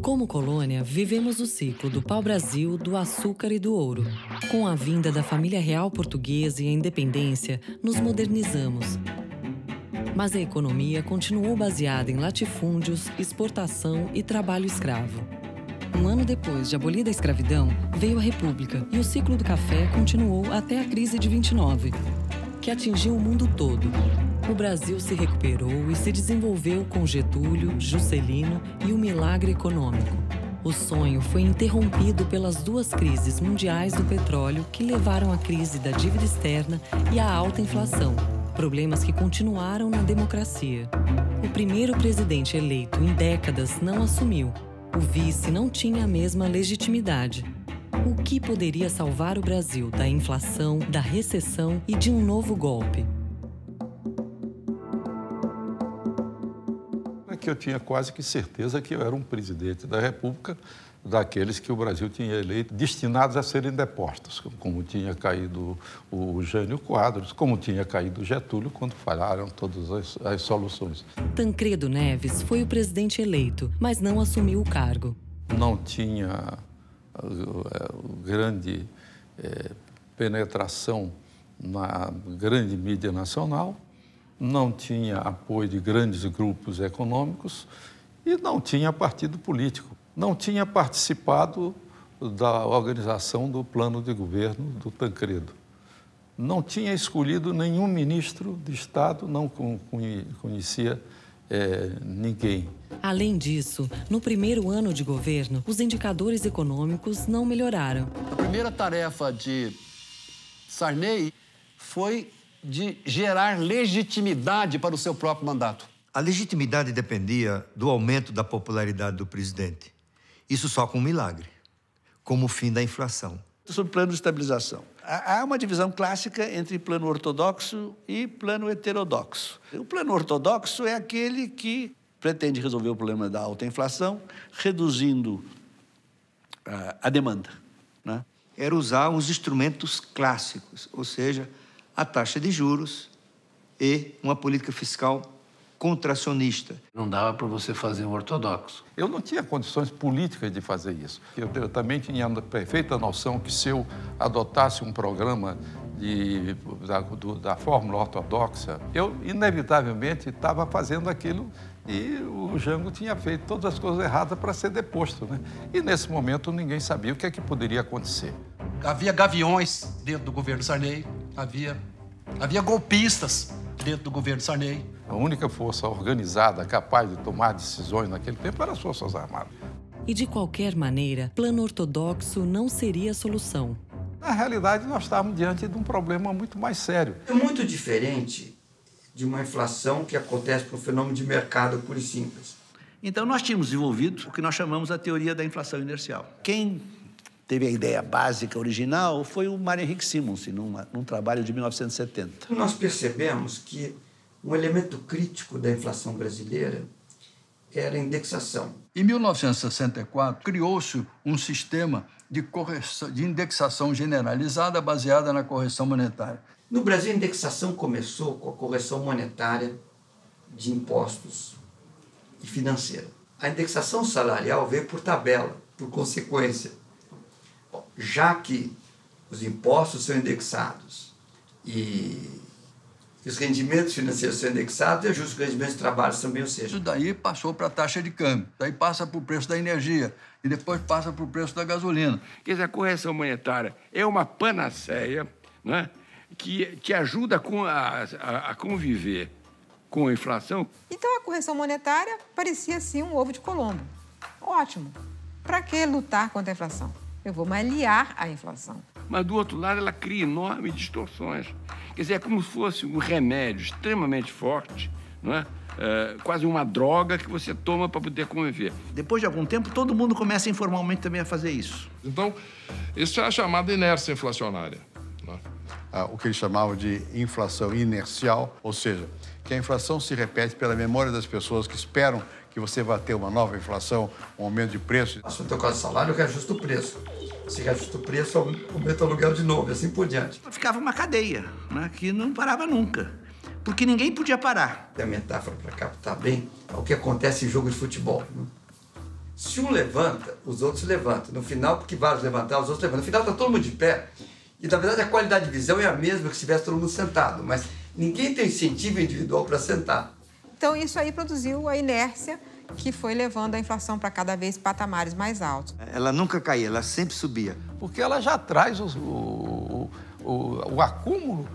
Como colônia, vivemos o ciclo do pau-brasil, do açúcar e do ouro. Com a vinda da família real portuguesa e a independência, nos modernizamos. Mas a economia continuou baseada em latifúndios, exportação e trabalho escravo. Um ano depois de abolida a escravidão, veio a República e o ciclo do café continuou até a crise de 29, que atingiu o mundo todo. O Brasil se recuperou e se desenvolveu com Getúlio, Juscelino e o milagre econômico. O sonho foi interrompido pelas duas crises mundiais do petróleo que levaram à crise da dívida externa e à alta inflação, problemas que continuaram na democracia. O primeiro presidente eleito em décadas não assumiu. O vice não tinha a mesma legitimidade. O que poderia salvar o Brasil da inflação, da recessão e de um novo golpe? Que eu tinha quase que certeza que eu era um presidente da República daqueles que o Brasil tinha eleito, destinados a serem depostos, como tinha caído o Jânio Quadros, como tinha caído o Getúlio, quando falharam todas as soluções. Tancredo Neves foi o presidente eleito, mas não assumiu o cargo. Não tinha grande penetração na grande mídia nacional, não tinha apoio de grandes grupos econômicos e não tinha partido político. Não tinha participado da organização do plano de governo do Tancredo. Não tinha escolhido nenhum ministro de Estado, não conhecia ninguém. Além disso, no primeiro ano de governo, os indicadores econômicos não melhoraram. A primeira tarefa de Sarney foi de gerar legitimidade para o seu próprio mandato. A legitimidade dependia do aumento da popularidade do presidente. Isso só com um milagre, como o fim da inflação. Sobre plano de estabilização. Há uma divisão clássica entre plano ortodoxo e plano heterodoxo. O plano ortodoxo é aquele que pretende resolver o problema da alta inflação, reduzindo a demanda, né? Era usar os instrumentos clássicos, ou seja, a taxa de juros e uma política fiscal contracionista. Não dava para você fazer um ortodoxo. Eu não tinha condições políticas de fazer isso. Eu também tinha a perfeita noção que se eu adotasse um programa da fórmula ortodoxa, eu inevitavelmente estava fazendo aquilo e o Jango tinha feito todas as coisas erradas para ser deposto, né? E nesse momento ninguém sabia o que é que poderia acontecer. Havia gaviões dentro do governo Sarney, havia golpistas dentro do governo Sarney. A única força organizada capaz de tomar decisões naquele tempo eram as Forças Armadas. E de qualquer maneira, plano ortodoxo não seria a solução. Na realidade, nós estávamos diante de um problema muito mais sério. É muito diferente de uma inflação que acontece por um fenômeno de mercado puro e simples. Então, nós tínhamos desenvolvido o que nós chamamos a teoria da inflação inercial. Quem teve a ideia básica original foi o Mário Henrique Simonsen, num trabalho de 1970. Nós percebemos que um elemento crítico da inflação brasileira era a indexação. Em 1964, criou-se um sistema de indexação generalizada baseada na correção monetária. No Brasil, a indexação começou com a correção monetária de impostos e financeira. A indexação salarial veio por tabela, por consequência. Bom, já que os impostos são indexados e os rendimentos financeiros são indexados, é justo que os rendimentos de trabalho também o sejam. Isso daí passou para a taxa de câmbio, daí passa para o preço da energia e depois passa para o preço da gasolina. Quer dizer, a correção monetária é uma panaceia, né, que ajuda a conviver com a inflação. Então, a correção monetária parecia, sim, um ovo de Colombo. Ótimo. Para que lutar contra a inflação? Eu vou me aliar à inflação. Mas, do outro lado, ela cria enormes distorções. Quer dizer, é como se fosse um remédio extremamente forte, não é? Quase uma droga que você toma para poder conviver. Depois de algum tempo, todo mundo começa informalmente também a fazer isso. Então, isso é a chamada inércia inflacionária, né? o que eles chamavam de inflação inercial, ou seja, que a inflação se repete pela memória das pessoas que esperam que você vai ter uma nova inflação, um aumento de preço. Se eu tocar o salário, eu reajusto o preço. Se reajusta o preço, aumenta o aluguel de novo, e assim por diante. Ficava uma cadeia, né, que não parava nunca, porque ninguém podia parar. A metáfora para captar bem é o que acontece em jogo de futebol. Né? Se um levanta, os outros levantam. No final, porque vários levantaram, os outros levantam. No final está todo mundo de pé. E, na verdade, a qualidade de visão é a mesma que se tivesse todo mundo sentado. Mas ninguém tem incentivo individual para sentar. Então, isso aí produziu a inércia que foi levando a inflação para cada vez patamares mais altos. Ela nunca caía, ela sempre subia. Porque ela já traz o acúmulo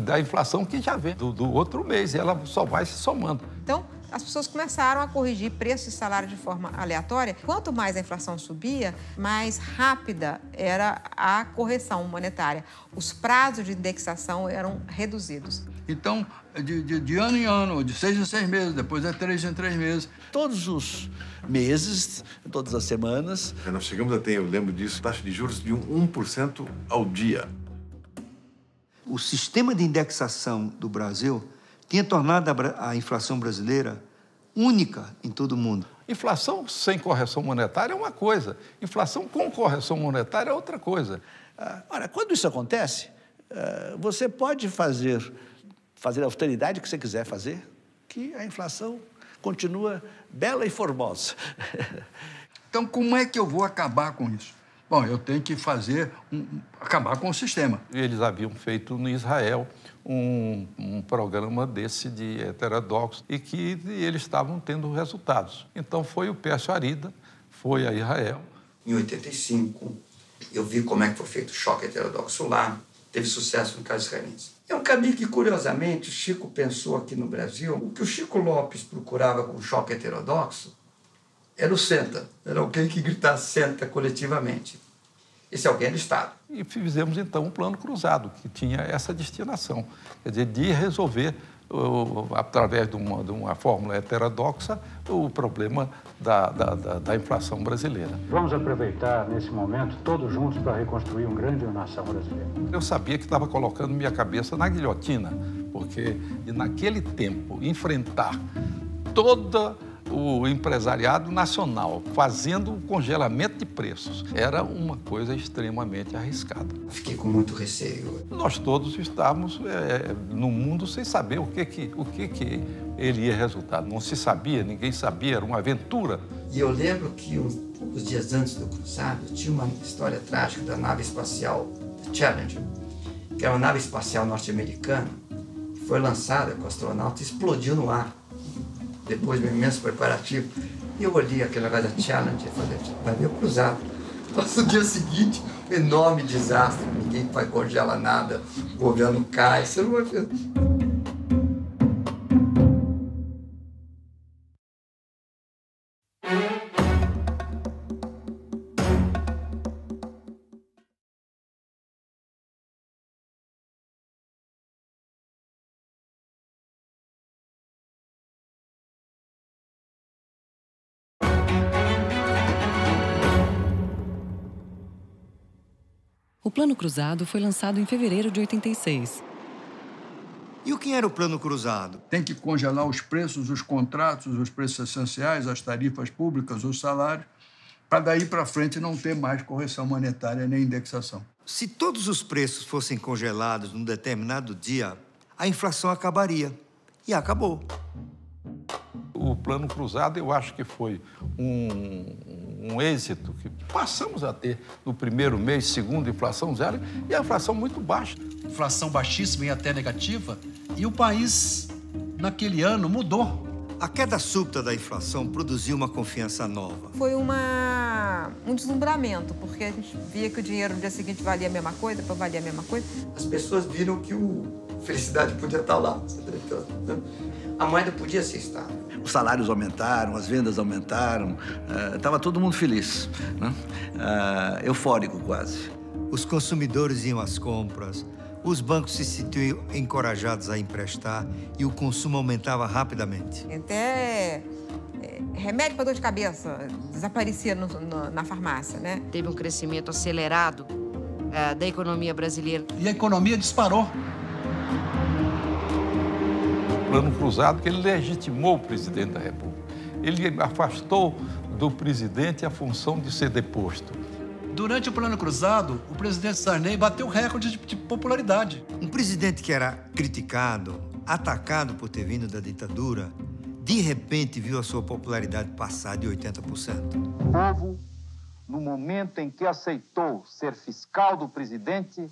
da inflação que já vem do outro mês, e ela só vai se somando. Então, as pessoas começaram a corrigir preço e salário de forma aleatória. Quanto mais a inflação subia, mais rápida era a correção monetária. Os prazos de indexação eram reduzidos. Então, de ano em ano, de 6 em 6 meses, depois é 3 em 3 meses. Todos os meses, todas as semanas. Nós chegamos a ter, eu lembro disso, taxa de juros de 1% ao dia. O sistema de indexação do Brasil tinha tornado a inflação brasileira única em todo o mundo. Inflação sem correção monetária é uma coisa, inflação com correção monetária é outra coisa. Ora, quando isso acontece, você pode fazer a austeridade que você quiser fazer, que a inflação continua bela e formosa. Então, como é que eu vou acabar com isso? Bom, eu tenho que acabar com o sistema. Eles haviam feito no Israel um programa desse de heterodoxo e que eles estavam tendo resultados. Então, foi o Pércio Arida, foi a Israel. Em 85, eu vi como é que foi feito o choque heterodoxo lá, teve sucesso no caso israelense. É um caminho que, curiosamente, o Chico pensou aqui no Brasil. O que o Chico Lopes procurava com o choque heterodoxo era o senta, era alguém que gritasse senta coletivamente. Esse alguém era o Estado. E fizemos, então, um plano cruzado, que tinha essa destinação, quer dizer, de resolver, através de uma fórmula heterodoxa, o problema da inflação brasileira. Vamos aproveitar, nesse momento, todos juntos para reconstruir uma grande nação brasileira. Eu sabia que estava colocando minha cabeça na guilhotina, porque, naquele tempo, enfrentar toda o empresariado nacional fazendo o congelamento de preços era uma coisa extremamente arriscada. Fiquei com muito receio. Nós todos estávamos no mundo sem saber o que ele ia resultar. Não se sabia, ninguém sabia, era uma aventura. E eu lembro que uns dias antes do cruzado tinha uma história trágica da nave espacial Challenger, que era uma nave espacial norte-americana que foi lançada com astronauta e explodiu no ar. Depois de um imenso preparativo, e eu olhei aquele negócio da Challenger e falei, vai ver o cruzado. No dia seguinte, enorme desastre, ninguém vai congelar nada, o governo cai, você não vai ver. O Plano Cruzado foi lançado em fevereiro de 86. E o que era o Plano Cruzado? Tem que congelar os preços, os contratos, os preços essenciais, as tarifas públicas, os salários, para daí para frente não ter mais correção monetária nem indexação. Se todos os preços fossem congelados num determinado dia, a inflação acabaria. E acabou. O Plano Cruzado, eu acho que foi um êxito que passamos a ter no primeiro mês, segundo, inflação zero, e a inflação muito baixa. Inflação baixíssima e até negativa, e o país, naquele ano, mudou. A queda súbita da inflação produziu uma confiança nova. Foi um deslumbramento, porque a gente via que o dinheiro no dia seguinte valia a mesma coisa, depois valia a mesma coisa. As pessoas viram que a felicidade podia estar lá. A moeda podia ser estável. Os salários aumentaram, as vendas aumentaram, estava todo mundo feliz, né? Eufórico quase. Os consumidores iam às compras, os bancos se sentiam encorajados a emprestar e o consumo aumentava rapidamente. Até remédio para dor de cabeça desaparecia na farmácia, né? Teve um crescimento acelerado da economia brasileira. E a economia disparou. Plano Cruzado, que ele legitimou o presidente da República. Ele afastou do presidente a função de ser deposto. Durante o Plano Cruzado, o presidente Sarney bateu recorde de popularidade. Um presidente que era criticado, atacado por ter vindo da ditadura, de repente viu a sua popularidade passar de 80%. O povo, no momento em que aceitou ser fiscal do presidente,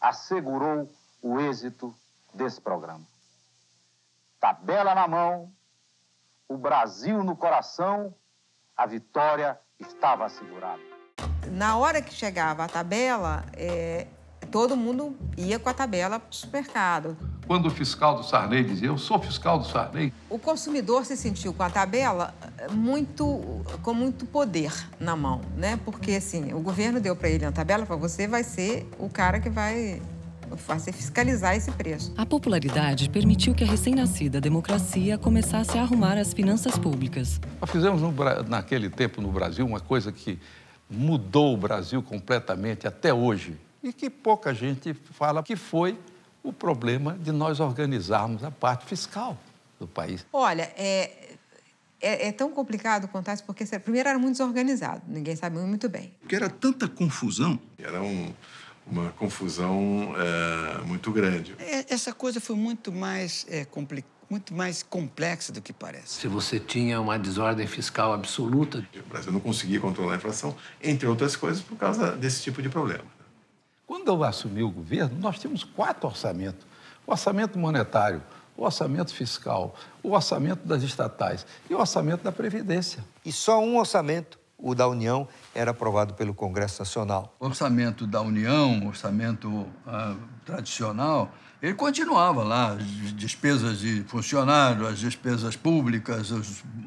assegurou o êxito desse programa. Tabela na mão, o Brasil no coração, a vitória estava assegurada. Na hora que chegava a tabela, todo mundo ia com a tabela para o supermercado. Quando o fiscal do Sarney dizia, eu sou fiscal do Sarney. O consumidor se sentiu com a tabela com muito poder na mão, né? Porque, assim, o governo deu para ele uma tabela, para você vai ser o cara que vai fiscalizar esse preço. A popularidade permitiu que a recém-nascida democracia começasse a arrumar as finanças públicas. Nós fizemos naquele tempo no Brasil uma coisa que mudou o Brasil completamente até hoje e que pouca gente fala, que foi o problema de nós organizarmos a parte fiscal do país. Olha, é tão complicado contar isso porque, primeiro, era muito desorganizado, ninguém sabia muito bem. Porque era tanta confusão. Era uma confusão muito grande. Essa coisa foi muito mais complexa do que parece. Se você tinha uma desordem fiscal absoluta... O Brasil não conseguia controlar a inflação, entre outras coisas, por causa desse tipo de problema. Quando eu assumi o governo, nós tínhamos 4 orçamentos. O orçamento monetário, o orçamento fiscal, o orçamento das estatais e o orçamento da Previdência. E só um orçamento, o da União, era aprovado pelo Congresso Nacional. O orçamento da União, o orçamento tradicional, ele continuava lá, as despesas de funcionário, as despesas públicas,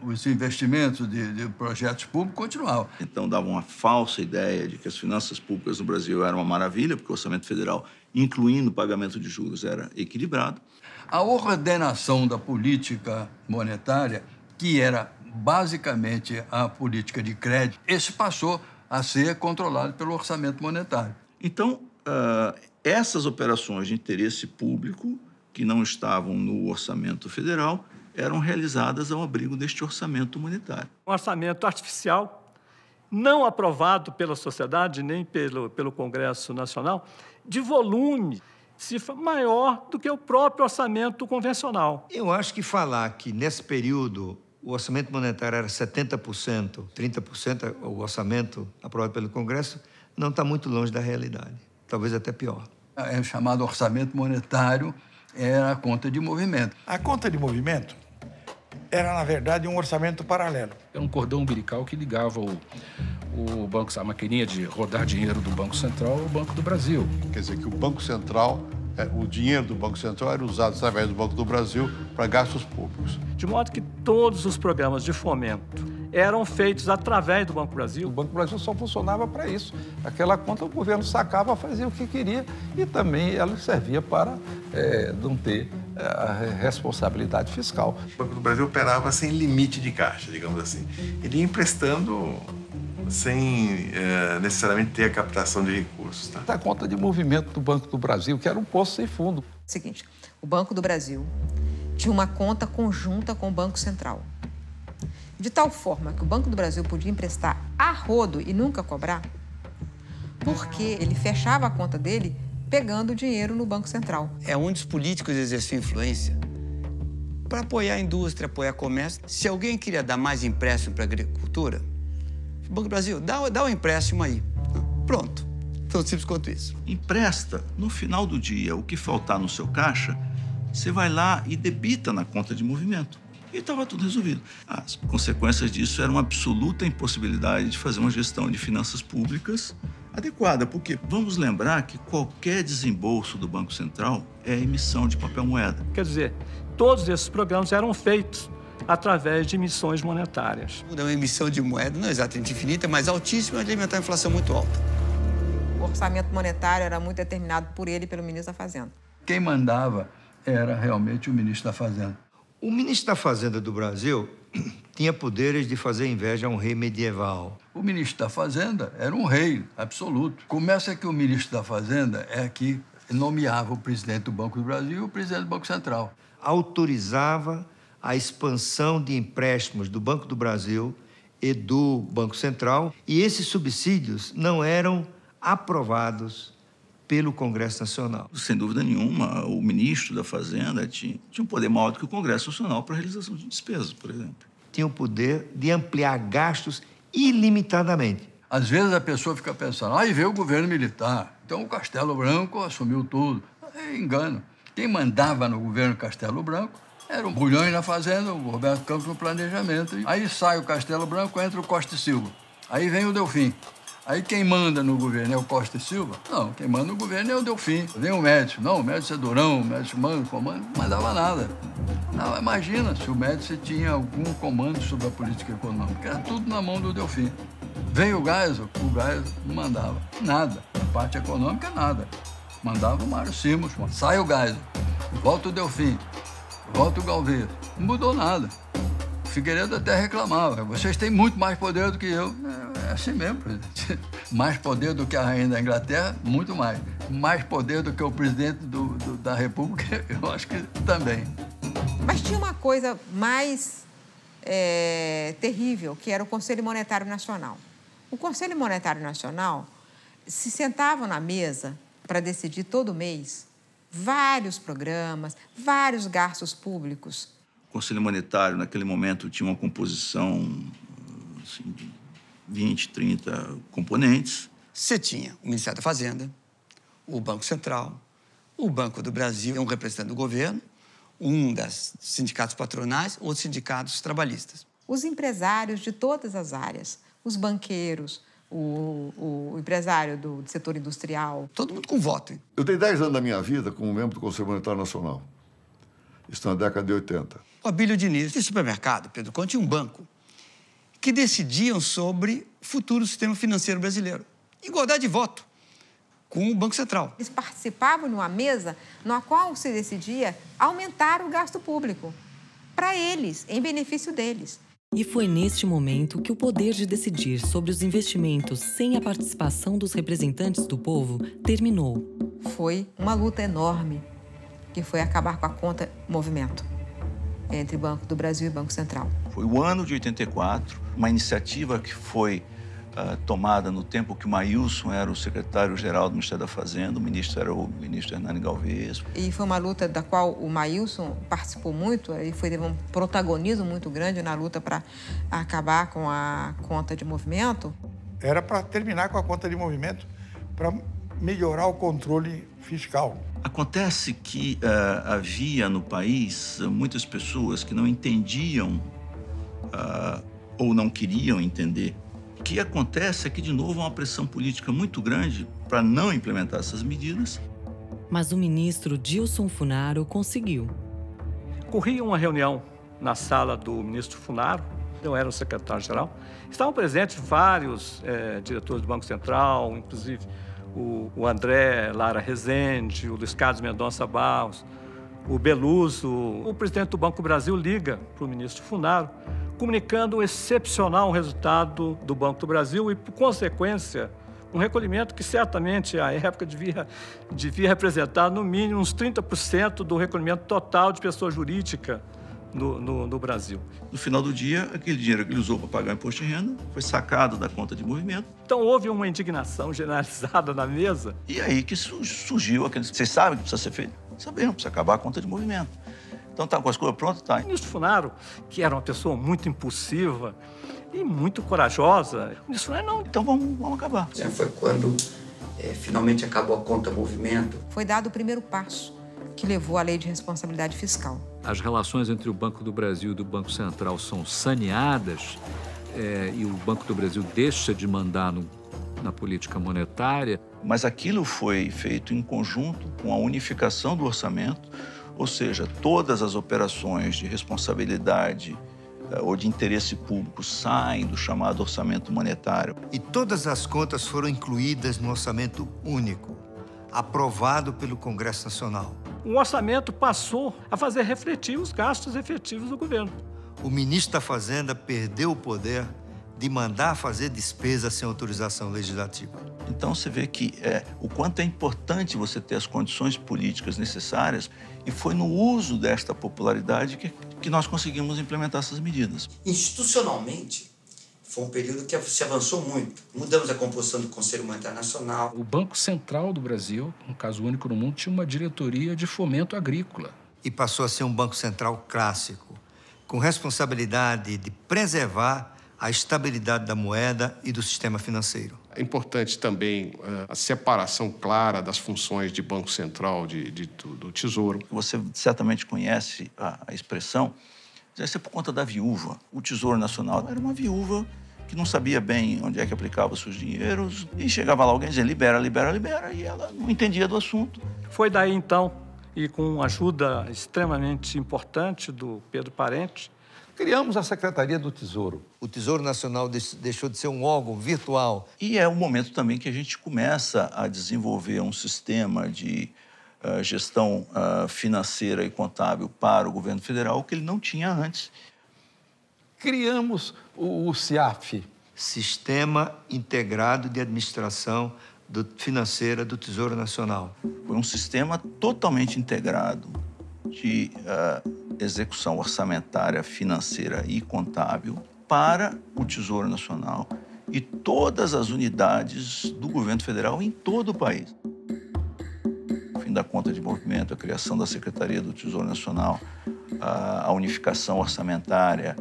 os investimentos de projetos públicos continuavam. Então dava uma falsa ideia de que as finanças públicas no Brasil eram uma maravilha, porque o orçamento federal, incluindo o pagamento de juros, era equilibrado. A ordenação da política monetária, que era basicamente a política de crédito, esse passou a ser controlado pelo orçamento monetário. Então, essas operações de interesse público, que não estavam no orçamento federal, eram realizadas ao abrigo deste orçamento monetário. Um orçamento artificial, não aprovado pela sociedade, nem pelo Congresso Nacional, de volume, cifra maior do que o próprio orçamento convencional. Eu acho que falar que, nesse período, o orçamento monetário era 70%, 30% o orçamento aprovado pelo Congresso, não está muito longe da realidade. Talvez até pior. É chamado orçamento monetário, era a conta de movimento. A conta de movimento era, na verdade, um orçamento paralelo. Era um cordão umbilical que ligava o banco, a maquininha de rodar dinheiro do Banco Central ao Banco do Brasil. Quer dizer que o Banco Central, o dinheiro do Banco Central era usado através do Banco do Brasil para gastos públicos. De modo que todos os programas de fomento eram feitos através do Banco Brasil. O Banco Brasil só funcionava para isso. Aquela conta o governo sacava, fazia o que queria e também ela servia para não ter a responsabilidade fiscal. O Banco do Brasil operava sem limite de caixa, digamos assim. Ele ia emprestando sem necessariamente ter a captação de recursos. A conta de movimento do Banco do Brasil, que era um poço sem fundo. Seguinte, o Banco do Brasil tinha uma conta conjunta com o Banco Central. De tal forma que o Banco do Brasil podia emprestar a rodo e nunca cobrar, porque ele fechava a conta dele pegando o dinheiro no Banco Central. É onde os políticos exerciam influência para apoiar a indústria, apoiar o comércio. Se alguém queria dar mais empréstimo para a agricultura, o Banco do Brasil, dá um empréstimo aí. Pronto. Tão simples quanto isso. Empresta, no final do dia, o que faltar no seu caixa, você vai lá e debita na conta de movimento. E estava tudo resolvido. As consequências disso eram uma absoluta impossibilidade de fazer uma gestão de finanças públicas adequada, porque vamos lembrar que qualquer desembolso do Banco Central é emissão de papel moeda. Quer dizer, todos esses programas eram feitos através de emissões monetárias. Uma emissão de moeda não é exatamente infinita, mas altíssima, de alimentar a inflação muito alta. O orçamento monetário era muito determinado por ele e pelo ministro da Fazenda. Quem mandava era realmente o ministro da Fazenda. O ministro da Fazenda do Brasil tinha poderes de fazer inveja a um rei medieval. O ministro da Fazenda era um rei absoluto. Começa que o ministro da Fazenda é que nomeava o presidente do Banco do Brasil e o presidente do Banco Central. Autorizava a expansão de empréstimos do Banco do Brasil e do Banco Central, e esses subsídios não eram aprovados pelo Congresso Nacional. Sem dúvida nenhuma, o ministro da Fazenda tinha um poder maior do que o Congresso Nacional para a realização de despesas, por exemplo. Tinha o poder de ampliar gastos ilimitadamente. Às vezes a pessoa fica pensando, aí veio o governo militar, então o Castelo Branco assumiu tudo. É engano. Quem mandava no governo Castelo Branco era o Bulhões na Fazenda, o Roberto Campos no Planejamento. Aí sai o Castelo Branco, entra o Costa e Silva. Aí vem o Delfim. Aí quem manda no governo é o Costa e Silva? Não, quem manda no governo é o Delfim. Vem o Médici. Não, o Médici é durão, o Médici manda, comando, não mandava nada. Não, imagina se o Médici tinha algum comando sobre a política econômica. Era tudo na mão do Delfim. Veio o Geisel não mandava nada. A parte econômica, nada. Mandava o Mário Simons. Sai o Geisel, volta o Delfim, volta o Galvez. Não mudou nada. O Figueiredo até reclamava. Vocês têm muito mais poder do que eu. É assim mesmo, presidente. Mais poder do que a rainha da Inglaterra, muito mais. Mais poder do que o presidente da República, eu acho que também. Mas tinha uma coisa mais terrível, que era o Conselho Monetário Nacional. O Conselho Monetário Nacional se sentava na mesa para decidir todo mês vários programas, vários gastos públicos. O Conselho Monetário, naquele momento, tinha uma composição assim, de 20, 30 componentes. Você tinha o Ministério da Fazenda, o Banco Central, o Banco do Brasil, um representante do governo, um dos sindicatos patronais, outros sindicatos trabalhistas. Os empresários de todas as áreas, os banqueiros, o empresário do setor industrial. Todo mundo com voto, hein? Eu tenho 10 anos da minha vida como membro do Conselho Monetário Nacional. Isso na década de 80. O Abílio Diniz, de supermercado, Pedro Conte, tinha um banco que decidiam sobre o futuro do sistema financeiro brasileiro. Igualdade de voto com o Banco Central. Eles participavam de uma mesa na qual se decidia aumentar o gasto público para eles, em benefício deles. E foi neste momento que o poder de decidir sobre os investimentos sem a participação dos representantes do povo terminou. Foi uma luta enorme, que foi acabar com a conta movimento entre Banco do Brasil e Banco Central. Foi o ano de 84, uma iniciativa que foi tomada no tempo que o Maílson era o secretário-geral do Ministério da Fazenda, o ministro era o ministro Hernani Galvez. E foi uma luta da qual o Maílson participou muito, e teve um protagonismo muito grande na luta para acabar com a conta de movimento. Era para terminar com a conta de movimento, para melhorar o controle fiscal. Acontece que havia no país muitas pessoas que não entendiam ou não queriam entender. O que acontece é que, de novo, há uma pressão política muito grande para não implementar essas medidas. Mas o ministro Dilson Funaro conseguiu. Corria uma reunião na sala do ministro Funaro, eu era o secretário-geral. Estavam presentes vários diretores do Banco Central, inclusive o André Lara Rezende, o Luiz Carlos Mendonça Barros, o Beluso. O presidente do Banco do Brasil liga para o ministro Funaro, comunicando o excepcional resultado do Banco do Brasil e, por consequência, um recolhimento que certamente, à época, devia representar, no mínimo, uns 30% do recolhimento total de pessoa jurídica no Brasil. No final do dia, aquele dinheiro que ele usou para pagar o imposto de renda foi sacado da conta de movimento. Então, houve uma indignação generalizada na mesa. E aí que surgiu aquele... Vocês sabem o que precisa ser feito? Sabemos, precisa acabar a conta de movimento. Então, tá com as coisas prontas? Tá. O ministro Funaro, que era uma pessoa muito impulsiva e muito corajosa, o ministro Funaro, não, então vamos acabar. Foi quando finalmente acabou a conta movimento. Foi dado o primeiro passo que levou à Lei de Responsabilidade Fiscal. As relações entre o Banco do Brasil e do Banco Central são saneadas e o Banco do Brasil deixa de mandar na política monetária. Mas aquilo foi feito em conjunto com a unificação do orçamento, ou seja, todas as operações de responsabilidade ou de interesse público saem do chamado orçamento monetário. E todas as contas foram incluídas no orçamento único, aprovado pelo Congresso Nacional. O orçamento passou a fazer refletir os gastos efetivos do governo. o ministro da Fazenda perdeu o poder de mandar fazer despesa sem autorização legislativa. Então você vê que o quanto é importante você ter as condições políticas necessárias, e foi no uso desta popularidade que nós conseguimos implementar essas medidas. Institucionalmente, foi um período que se avançou muito. Mudamos a composição do Conselho Monetário Nacional. O Banco Central do Brasil, um caso único no mundo, tinha uma diretoria de fomento agrícola. E passou a ser um Banco Central clássico, com responsabilidade de preservar a estabilidade da moeda e do sistema financeiro. É importante também a separação clara das funções de Banco Central do Tesouro. Você certamente conhece a expressão, deve ser por conta da viúva. O Tesouro Nacional era uma viúva que não sabia bem onde é que aplicava os seus dinheiros, e chegava lá alguém dizendo libera, libera, libera, e ela não entendia do assunto. Foi daí, então, e com ajuda extremamente importante do Pedro Parente, criamos a Secretaria do Tesouro. O Tesouro Nacional deixou de ser um órgão virtual. E é o momento também que a gente começa a desenvolver um sistema de gestão financeira e contábil para o governo federal que ele não tinha antes. Criamos o CIAF. Sistema Integrado de Administração Financeira do Tesouro Nacional. Foi um sistema totalmente integrado de execução orçamentária, financeira e contábil para o Tesouro Nacional e todas as unidades do governo federal em todo o país. O fim da conta de movimento, a criação da Secretaria do Tesouro Nacional, a unificação orçamentária,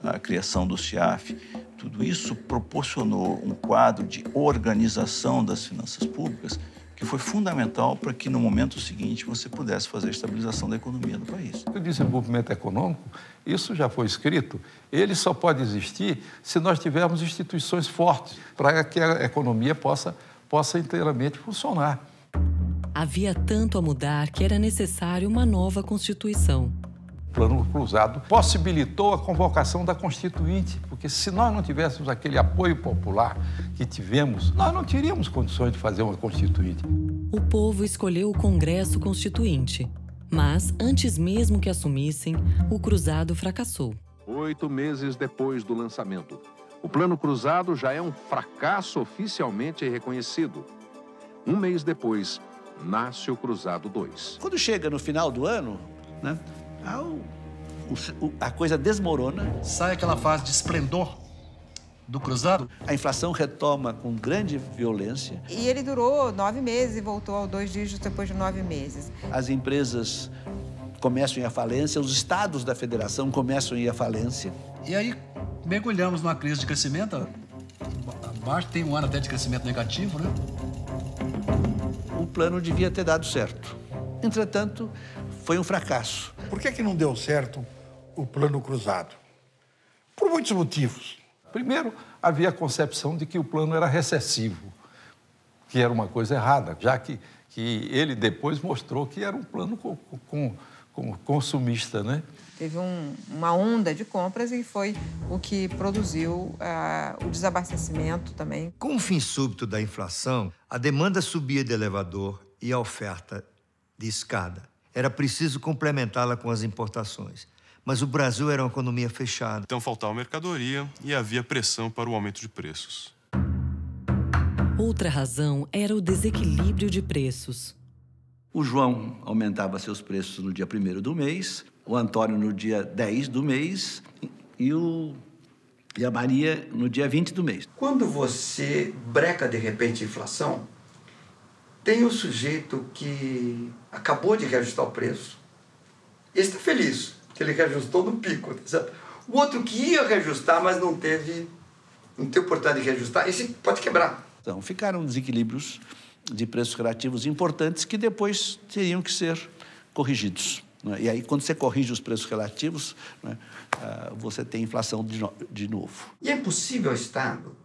a criação do CIAF, tudo isso proporcionou um quadro de organização das finanças públicas que foi fundamental para que, no momento seguinte, você pudesse fazer a estabilização da economia do país. O desenvolvimento econômico, isso já foi escrito, ele só pode existir se nós tivermos instituições fortes para que a economia possa inteiramente funcionar. Havia tanto a mudar que era necessário uma nova Constituição. O Plano Cruzado possibilitou a convocação da Constituinte, porque se nós não tivéssemos aquele apoio popular que tivemos, nós não teríamos condições de fazer uma Constituinte. O povo escolheu o Congresso Constituinte, mas antes mesmo que assumissem, o Cruzado fracassou. 8 meses depois do lançamento, o Plano Cruzado já é um fracasso oficialmente reconhecido. Um mês depois, nasce o Cruzado 2. Quando chega no final do ano, né? A coisa desmorona. Sai aquela fase de esplendor do Cruzado. A inflação retoma com grande violência. E ele durou 9 meses e voltou ao 2 dígitos depois de 9 meses. As empresas começam a ir à falência, os estados da federação começam a ir à falência. E aí mergulhamos numa crise de crescimento. Abaixo tem um ano até de crescimento negativo, né? O plano devia ter dado certo. Entretanto, foi um fracasso. Por que não deu certo o Plano Cruzado? Por muitos motivos. Primeiro, havia a concepção de que o plano era recessivo, que era uma coisa errada, já que ele depois mostrou que era um plano consumista, né? Teve uma onda de compras e foi o que produziu o desabastecimento também. Com o fim súbito da inflação, a demanda subia de elevador e a oferta de escada. Era preciso complementá-la com as importações. Mas o Brasil era uma economia fechada. Então faltava mercadoria e havia pressão para o aumento de preços. Outra razão era o desequilíbrio de preços. O João aumentava seus preços no dia 1º do mês, o Antônio no dia 10 do mês e a Maria no dia 20 do mês. Quando você breca de repente a inflação, tem o sujeito que acabou de reajustar o preço. Esse está feliz, que ele reajustou no pico. Sabe? O outro que ia reajustar, mas não teve oportunidade de reajustar, esse pode quebrar. Então, ficaram desequilíbrios de preços relativos importantes que depois teriam que ser corrigidos. Né? E aí, quando você corrige os preços relativos, né, você tem inflação de novo. E é possível o Estado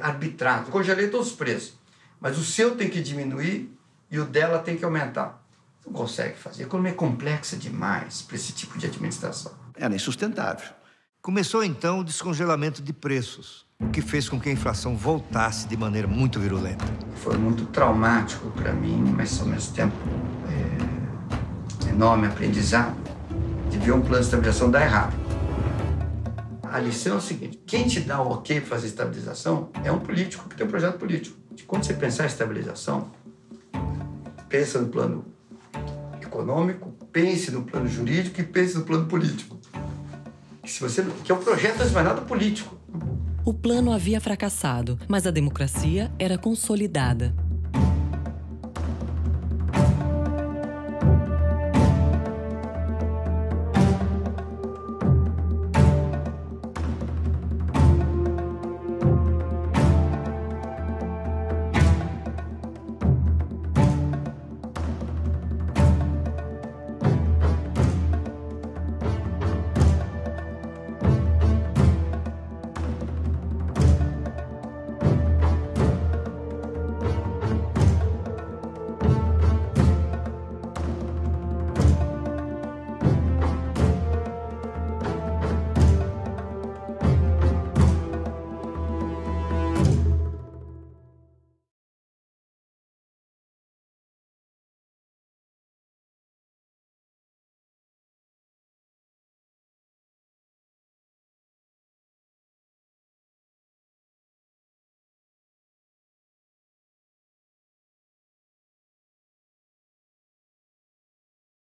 arbitrar. Congelei todos os preços. Mas o seu tem que diminuir e o dela tem que aumentar. Não consegue fazer. A economia é complexa demais para esse tipo de administração. Era insustentável. Começou, então, o descongelamento de preços, o que fez com que a inflação voltasse de maneira muito virulenta. Foi muito traumático para mim, mas, ao mesmo tempo, enorme aprendizado de ver um plano de estabilização dar errado. A lição é o seguinte: quem te dá o ok para fazer estabilização é um político que tem um projeto político. Quando você pensar em estabilização, pensa no plano econômico, pense no plano jurídico e pense no plano político. Que é um projeto, mas não é nada político. O plano havia fracassado, mas a democracia era consolidada.